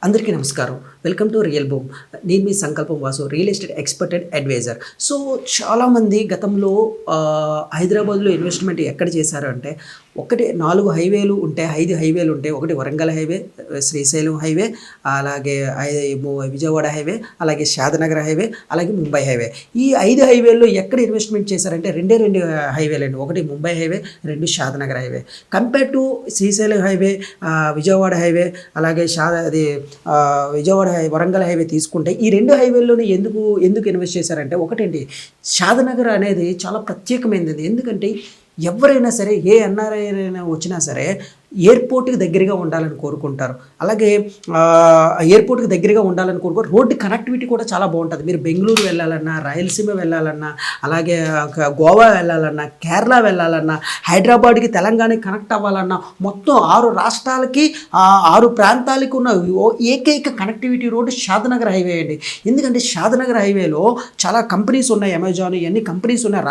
అందరికీ నమస్కారం. Welcome to real boom. నేను మీ సంకల్పం Vasu, real estate expert and advisor. So చాలామంది గతంలో హైదరాబాద్లో ఇన్వెస్ట్మెంట్ ఎక్కడ చేశారు అంటే, ఒకటి 4 హైవేలు ఉంటాయి, 5 హైవేలు ఉంటాయి. ఒకటి వరంగల్ హైవే, శ్రీశైలం హైవే, అలాగే విజయవాడ హైవే, అలాగే షాద్నగర్ హైవే, అలాగే ముంబై హైవే. ఈ 5 హైవేల్లో ఎక్కడ ఇన్వెస్ట్మెంట్ చేశారంటే రెండు హైవేలు అండి. ఒకటి Mumbai highway, 2 Shadnagar highway. Compare to Srisailam highway, Vijayawada highway, అలాగే విజయవాడ వరంగల్ హైవే తీసుకుంటే ఈ 2 హైవేల్లోనే ఎందుకు ఇన్వెస్ట్ చేశారంటే, ఒకటండి, షాద్నగర్ అనేది చాలా ప్రత్యేకమైనది. ఎందుకంటే ఎవరైనా సరే, ఏ ఎన్ఆర్ఐ అయినా వచ్చినా సరే ఎయిర్పోర్ట్కి దగ్గరగా ఉండాలని కోరుకుంటారు. అలాగే ఎయిర్పోర్ట్కి దగ్గరగా ఉండాలని కోరుకుంటారు. రోడ్డు కనెక్టివిటీ కూడా చాలా బాగుంటుంది. మీరు బెంగళూరు వెళ్ళాలన్నా, రాయలసీమ వెళ్ళాలన్నా, అలాగే గోవా వెళ్ళాలన్నా, కేరళ వెళ్ళాలన్నా, హైదరాబాద్కి, తెలంగాణకి కనెక్ట్ అవ్వాలన్నా, మొత్తం 6 రాష్ట్రాలకి 6 ప్రాంతాలకి ఉన్న ఏకైక కనెక్టివిటీ రోడ్డు షాద్నగర్ హైవే అండి. ఎందుకంటే షాద్నగర్ హైవేలో చాలా కంపెనీస్ ఉన్నాయి. అమెజాన్, ఇవన్నీ కంపెనీస్ ఉన్నాయి.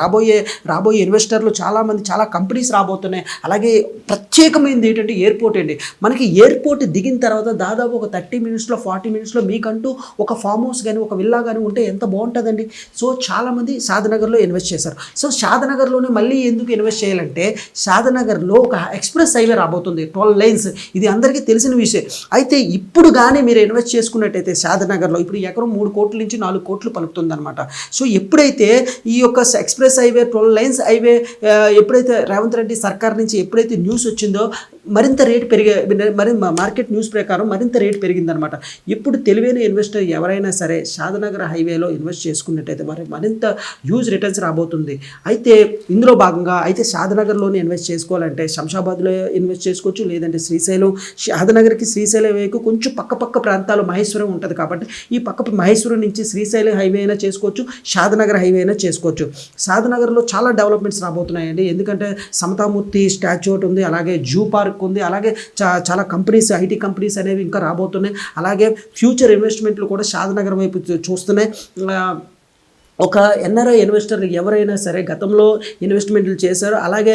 రాబోయే ఇన్వెస్టర్లు చాలామంది, చాలా కంపెనీస్ రాబోతున్నాయి. అలాగే ప్రత్యేకమైనది ఏంటంటే ఎయిర్పోర్ట్ అండి. మనకి ఎయిర్పోర్ట్ దిగిన తర్వాత దాదాపు ఒక 30 మినిట్స్లో 40 మినిట్స్లో మీకంటూ ఒక ఫామ్ హౌస్ కానీ, ఒక విల్లా కానీ ఉంటే ఎంత బాగుంటుందండి. సో చాలామంది షాద్నగర్లో ఇన్వెస్ట్ చేశారు. సో షాద్నగర్లోనే మళ్ళీ ఎందుకు ఇన్వెస్ట్ చేయాలంటే, షాద్నగర్లో ఒక ఎక్స్ప్రెస్ హైవే రాబోతుంది, 12 లైన్స్. ఇది అందరికీ తెలిసిన విషయం. అయితే ఇప్పుడు కానీ మీరు ఇన్వెస్ట్ చేసుకున్నట్టయితే షాద్నగర్లో ఇప్పుడు ఎకరం 3 కోట్ల నుంచి 4 కోట్లు పలుకుతుంది అనమాట. సో ఎప్పుడైతే ఈ యొక్క ఎక్స్ప్రెస్ హైవే, 12 లైన్స్ హైవే ఎప్పుడైతే రేవంత్ రెడ్డి సర్కార్ నుంచి ఎప్పుడైతే న్యూస్ వచ్చిందో, మరింత రేటు మార్కెట్ న్యూస్ ప్రకారం మరింత రేటు పెరిగిందనమాట. ఇప్పుడు తెలివైన ఇన్వెస్టర్ ఎవరైనా సరే షాద్నగర్ హైవేలో ఇన్వెస్ట్ చేసుకున్నట్టయితే వారికి మరింత హ్యూజ్ రిటర్న్స్ రాబోతుంది. అయితే ఇందులో భాగంగా అయితే షాద్నగర్లోనే ఇన్వెస్ట్ చేసుకోవాలంటే శంషాబాద్లో ఇన్వెస్ట్ చేసుకోవచ్చు, లేదంటే శ్రీశైలం, షాద్నగర్కి శ్రీశైలం హైవేకు కొంచెం పక్క ప్రాంతాలు మహేశ్వరం ఉంటుంది కాబట్టి ఈ మహేశ్వరం నుంచి శ్రీశైలం హైవే అయినా చేసుకోవచ్చు, షాద్నగర్ హైవే అయినా చేసుకోవచ్చు. షాద్నగర్లో చాలా డెవలప్మెంట్స్ రాబోతున్నాయండి. ఎందుకంటే సమతామూర్తి స్టాచ్యూ ఉంది, అలాగే జూ పార్క్ ఉంది, అలాగే చాలా కంపెనీస్, ఐటీ కంపెనీస్ అనేవి ఇంకా రాబోతున్నాయి. అలాగే ఫ్యూచర్ ఇన్వెస్ట్మెంట్లు కూడా షాద్నగర్ వైపు చూస్తున్నాయి. ఒక ఎన్ఆర్ఐ ఇన్వెస్టర్లు ఎవరైనా సరే గతంలో ఇన్వెస్ట్మెంట్లు చేశారు. అలాగే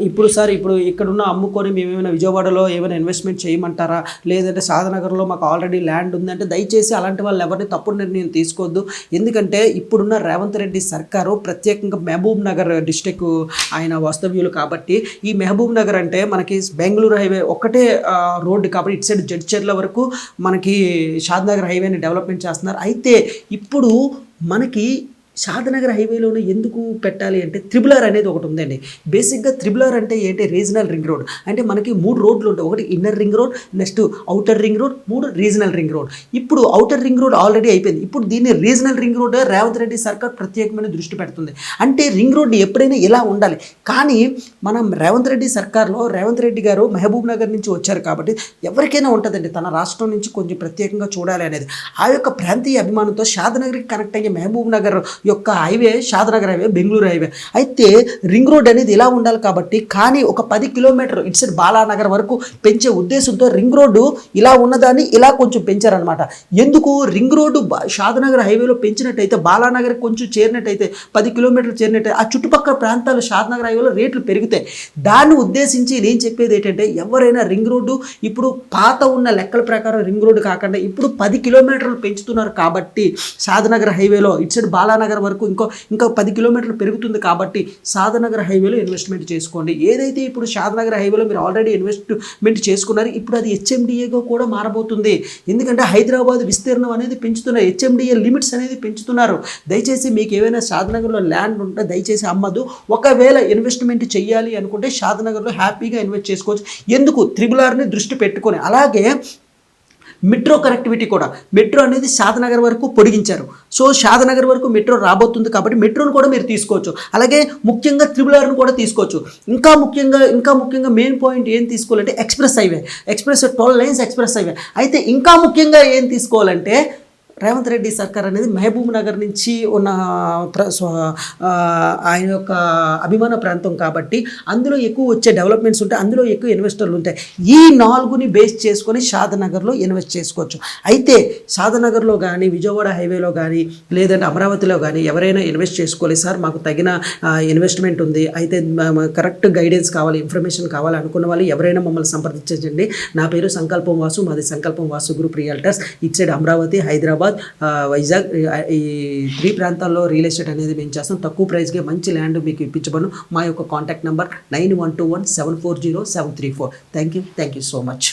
ఇప్పుడు ఇక్కడున్న అమ్ముకొని మేమేమైనా విజయవాడలో ఏమైనా ఇన్వెస్ట్మెంట్ చేయమంటారా, లేదంటే షాద్నగర్లో మాకు ఆల్రెడీ ల్యాండ్ ఉందంటే దయచేసి అలాంటి వాళ్ళు ఎవరిని తప్పుడు నిర్ణయం తీసుకోవద్దు. ఎందుకంటే ఇప్పుడున్న రేవంత్ రెడ్డి సర్కారు ప్రత్యేకంగా మహబూబ్ నగర్ డిస్టిక్ ఆయన వాస్తవ్యులు కాబట్టి, ఈ మహబూబ్ నగర్ అంటే మనకి బెంగళూరు హైవే ఒక్కటే రోడ్డు కాబట్టి ఇటు సైడ్ జడ్చర్ల వరకు మనకి షాద్నగర్ హైవేని డెవలప్మెంట్ చేస్తున్నారు. అయితే ఇప్పుడు మనకి షాద్నగర్ హైవేలోనే ఎందుకు పెట్టాలి అంటే, త్రిబులర్ అనేది ఒకటి ఉందండి. బేసిక్గా త్రిబులర్ అంటే ఏంటి, రీజనల్ రింగ్ రోడ్. అంటే మనకి 3 రోడ్లు ఉంటాయి. ఒకటి inner ring road, next outer ring road, 3 regional ring road. ఇప్పుడు అవుటర్ రింగ్ రోడ్ ఆల్రెడీ అయిపోయింది. ఇప్పుడు దీన్ని regional ring road Revanth Reddy సర్కార్ ప్రత్యేకమైన దృష్టి పెడుతుంది. అంటే రింగ్ రోడ్ ఎప్పుడైనా ఇలా ఉండాలి. కానీ మనం రేవంత్ రెడ్డి సర్కార్లో రేవంత్ రెడ్డి గారు మహబూబ్ నగర్ నుంచి వచ్చారు కాబట్టి ఎవరికైనా ఉంటుందండి తన రాష్ట్రం నుంచి కొంచెం ప్రత్యేకంగా చూడాలి అనేది. ఆ యొక్క ప్రాంతీయ అభిమానంతో షాద్నగర్కి కనెక్ట్ అయ్యే మహబూబ్ నగర్ యొక్క highway Shadnagar highway, Bengaluru highway. అయితే రింగ్ రోడ్ అనేది ఇలా ఉండాలి కాబట్టి, కానీ ఒక 10 కిలోమీటర్లు ఇటు సైడ్ బాలానగర్ వరకు పెంచే ఉద్దేశంతో రింగ్ రోడ్డు ఇలా ఉన్నదాన్ని ఇలా కొంచెం పెంచారనమాట. ఎందుకు రింగ్ రోడ్డు షాద్నగర్ హైవేలో పెంచినట్టయితే, బాలానగర్ కొంచెం చేరినట్టయితే, 10 కిలోమీటర్లు చేరినట్టయితే ఆ చుట్టుపక్కల ప్రాంతాలు షాద్నగర్ హైవేలో రేట్లు పెరుగుతాయి. దాన్ని ఉద్దేశించి నేను చెప్పేది ఏంటంటే, ఎవరైనా రింగ్ రోడ్డు ఇప్పుడు పాత ఉన్న లెక్కల ప్రకారం రింగ్ రోడ్డు కాకుండా ఇప్పుడు 10 కిలోమీటర్లు పెంచుతున్నారు కాబట్టి షాద్నగర్ హైవేలో ఇటు సైడ్ బాలానగర్ వరకు ఇంకా 10 కిలోమీటర్లు పెరుగుతుంది కాబట్టి షాద్నగర్ హైవేలో ఇన్వెస్ట్మెంట్ చేసుకోండి. ఏదైతే ఇప్పుడు షాద్నగర్ హైవేలో మీరు ఆల్రెడీ ఇన్వెస్ట్మెంట్ చేసుకున్నారు, ఇప్పుడు అది హెచ్ఎండిఏగా కూడా మారబోతుంది. ఎందుకంటే హైదరాబాద్ విస్తీర్ణం అనేది పెంచుతున్నారు, హెచ్ఎండిఏ లిమిట్స్ అనేది పెంచుతున్నారు. దయచేసి మీకు ఏమైనా షాద్నగర్లో ల్యాండ్ ఉంటే దయచేసి అమ్మదు. ఒకవేళ ఇన్వెస్ట్మెంట్ చేయాలి అనుకుంటే షాద్నగర్లో హ్యాపీగా ఇన్వెస్ట్ చేసుకోవచ్చు. ఎందుకు, త్రిబులర్ని దృష్టి పెట్టుకొని. అలాగే మెట్రో కనెక్టివిటీ కూడా, మెట్రో అనేది షాద్నగర్ వరకు పొడిగించారు. సో షాద్నగర్ వరకు మెట్రో రాబోతుంది కాబట్టి మెట్రోను కూడా మీరు తీసుకోవచ్చు. అలాగే ముఖ్యంగా త్రిబులర్ను కూడా తీసుకోవచ్చు. ఇంకా ముఖ్యంగా మెయిన్ పాయింట్ ఏం తీసుకోవాలంటే express highway, 12 lines express highway. అయితే ఇంకా ముఖ్యంగా ఏం తీసుకోవాలంటే రేవంత్ రెడ్డి సర్కార్ అనేది మహబూబ్ నగర్ నుంచి ఉన్న ఆయన యొక్క అభిమాన ప్రాంతం కాబట్టి అందులో ఎక్కువ వచ్చే డెవలప్మెంట్స్ ఉంటాయి, అందులో ఎక్కువ ఇన్వెస్టర్లు ఉంటాయి. ఈ 4ని బేస్ చేసుకొని షాదనగర్లో ఇన్వెస్ట్ చేసుకోవచ్చు. అయితే షాదనగర్లో కానీ విజయవాడ హైవేలో కానీ లేదంటే అమరావతిలో కానీ ఎవరైనా ఇన్వెస్ట్ చేసుకోలేదు సార్, మాకు తగిన ఇన్వెస్ట్మెంట్ ఉంది, అయితే కరెక్ట్ గైడెన్స్ కావాలి, ఇన్ఫర్మేషన్ కావాలి అనుకున్న వాళ్ళు ఎవరైనా మమ్మల్ని సంప్రదించండి. నా పేరు సంకల్పం వాసు, మాది సంకల్పం వాసు గ్రూప్ రియల్టర్స్. ఇటు సైడ్ అమరావతి, హైదరాబాద్, వైజాగ్ ఈ 3 ప్రాంతాల్లో రియల్ ఎస్టేట్ అనేది మేము చేస్తాం. తక్కువ ప్రైస్గా మంచి ల్యాండ్ మీకు ఇప్పించబను. మా యొక్క contact number 9121740734. Thank you so much.